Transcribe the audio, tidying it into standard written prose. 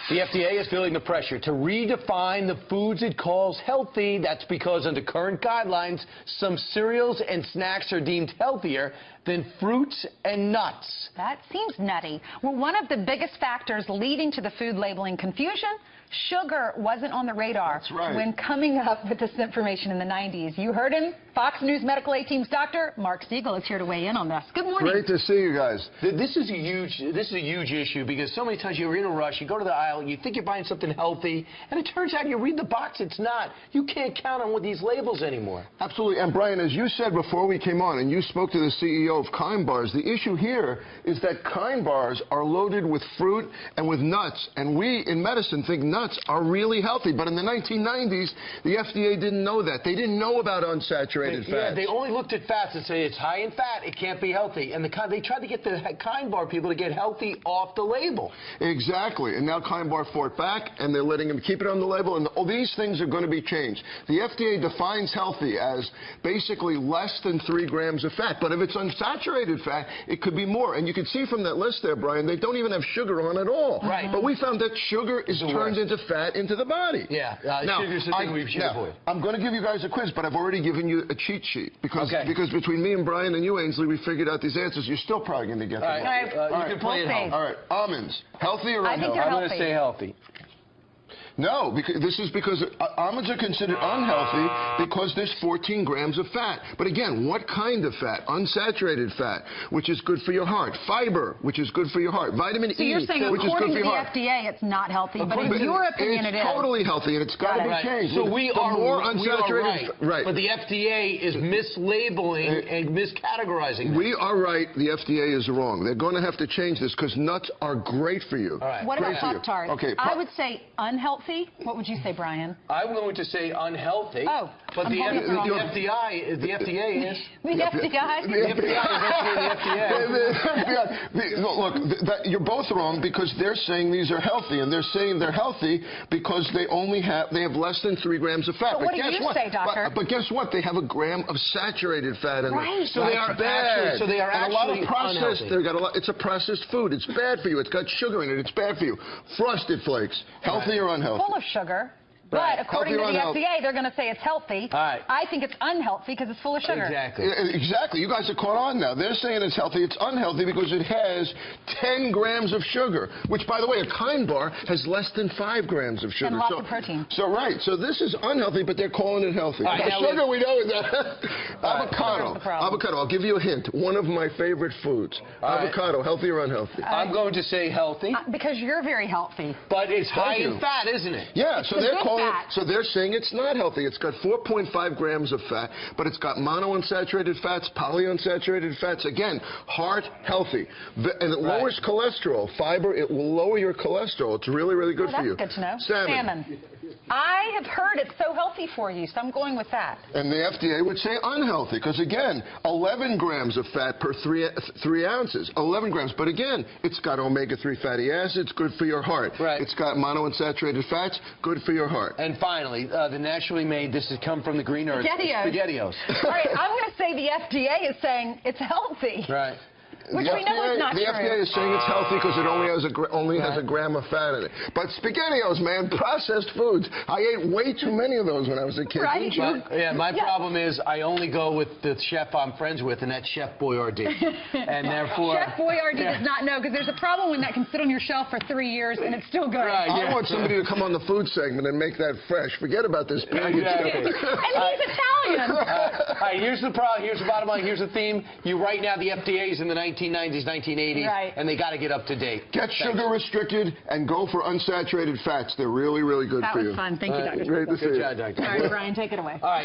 The FDA is feeling the pressure to redefine the foods it calls healthy. That's because under current guidelines, some cereals and snacks are deemed healthier than fruits and nuts. That seems nutty. Well, one of the biggest factors leading to the food labeling confusion, sugar wasn't on the radar. That's right. When coming up with this information in the 90s. You heard him. Fox News Medical A-Team's Dr. Mark Siegel is here to weigh in on this. Good morning. Great to see you guys. This is a huge issue because so many times you're in a rush, you go to the aisle, you think you're buying something healthy, and it turns out you read the box, it's not. You can't count on these labels anymore. Absolutely. And Brian, as you said before we came on, and you spoke to the CEO of Kind Bars, the issue here is that Kind Bars are loaded with fruit and with nuts, and we in medicine think nuts are really healthy. But in the 1990s, the FDA didn't know that. They didn't know about unsaturated fats. Yeah, they only looked at fats and say it's high in fat, it can't be healthy. And they tried to get the Kind Bar people to get healthy off the label. Exactly. And now Kind Bar fought back, and they're letting them keep it on the label. And all these things are going to be changed. The FDA defines healthy as basically less than 3 grams of fat. But if it's unsaturated fat, it could be more. And you can see from that list there, Brian, they don't even have sugar on at all. Right. But we found that sugar is turned into fat into the body. Yeah. Now, sugar's the thing we should avoid. I'm going to give you guys a quiz, but I've already given you a cheat sheet. Because between me and Brian and you, Ainsley, we figured out these answers. You're still probably going to get them. All right. You can play it home. All right. Almonds. Healthy or unhealthy? I think they're I'm healthy. going to say healthy. No, this is because almonds are considered unhealthy because there's 14 grams of fat. But again, what kind of fat? Unsaturated fat, which is good for your heart. Fiber, which is good for your heart. Vitamin So E, you're saying which is good according for to your the heart. FDA, it's not healthy, but in your opinion, it is. It's totally healthy, and it's got to be changed. So we are unsaturated. Right. But the FDA is mislabeling and miscategorizing. We are right. The FDA is wrong. They're going to have to change this because nuts are great for you. All right. What about Pop-Tarts? Okay. I would say unhealthy. What would you say, Brian? I'm going to say unhealthy. Oh, but the FDA is. The FBI? Look, you're both wrong because they're saying these are healthy, and they're saying they're healthy because they have less than 3 grams of fat. But what do you say, doctor? But guess what? They have a gram of saturated fat in right. it. So they are bad. So they are and actually a lot of processed. unhealthy. It's a processed food. It's bad for you. It's got sugar in it. It's bad for you. Frosted Flakes, healthy or unhealthy? Full of sugar. But according to the FDA, they're going to say it's healthy. Right. I think it's unhealthy because it's full of sugar. Exactly. You guys are caught on now. They're saying it's healthy. It's unhealthy because it has 10 grams of sugar, which, by the way, a Kind Bar has less than 5 grams of sugar. And lots of protein. So this is unhealthy, but they're calling it healthy. Sugar, we know that. Avocado. Avocado. I'll give you a hint. One of my favorite foods. Avocado, healthy or unhealthy? I'm going to say healthy. Because you're very healthy. But it's high in fat, isn't it? Yeah, so they're saying it's not healthy. It's got 4.5 grams of fat, but it's got monounsaturated fats, polyunsaturated fats. Again, heart healthy. And it lowers cholesterol. Fiber, it will lower your cholesterol. It's really, really good for you. That's good to know. Salmon. I have heard it's so healthy for you, so I'm going with that. And the FDA would say unhealthy because, again, 11 grams of fat per 3 ounces. 11 grams. But, again, it's got omega-3 fatty acids, good for your heart. Right. It's got monounsaturated fats, good for your heart. And finally, the naturally made, this has come from the green earth. SpaghettiOs. All right, I'm going to say the FDA is saying it's healthy. Right. Which we know is not true. The FDA is saying it's healthy because it only has a gram of fat in it. But SpaghettiOs, man, processed foods. I ate way too many of those when I was a kid. Right. My problem is I only go with the chef I'm friends with, and that's Chef Boyardee. And therefore... Chef Boyardee does not know, because there's a problem when that can sit on your shelf for 3 years and it's still good. Right, I want somebody to come on the food segment and make that fresh. Forget about this package. And he's Italian. All right, here's the bottom line. Here's the theme. Right now, the FDA is in the 1990s, 1980s, and they got to get up to date. Get sugar restricted and go for unsaturated fats. They're really, really good for you. That was fun. Thank you, Dr. Great to see you. Good job, Doctor. All right, Brian, take it away. All right.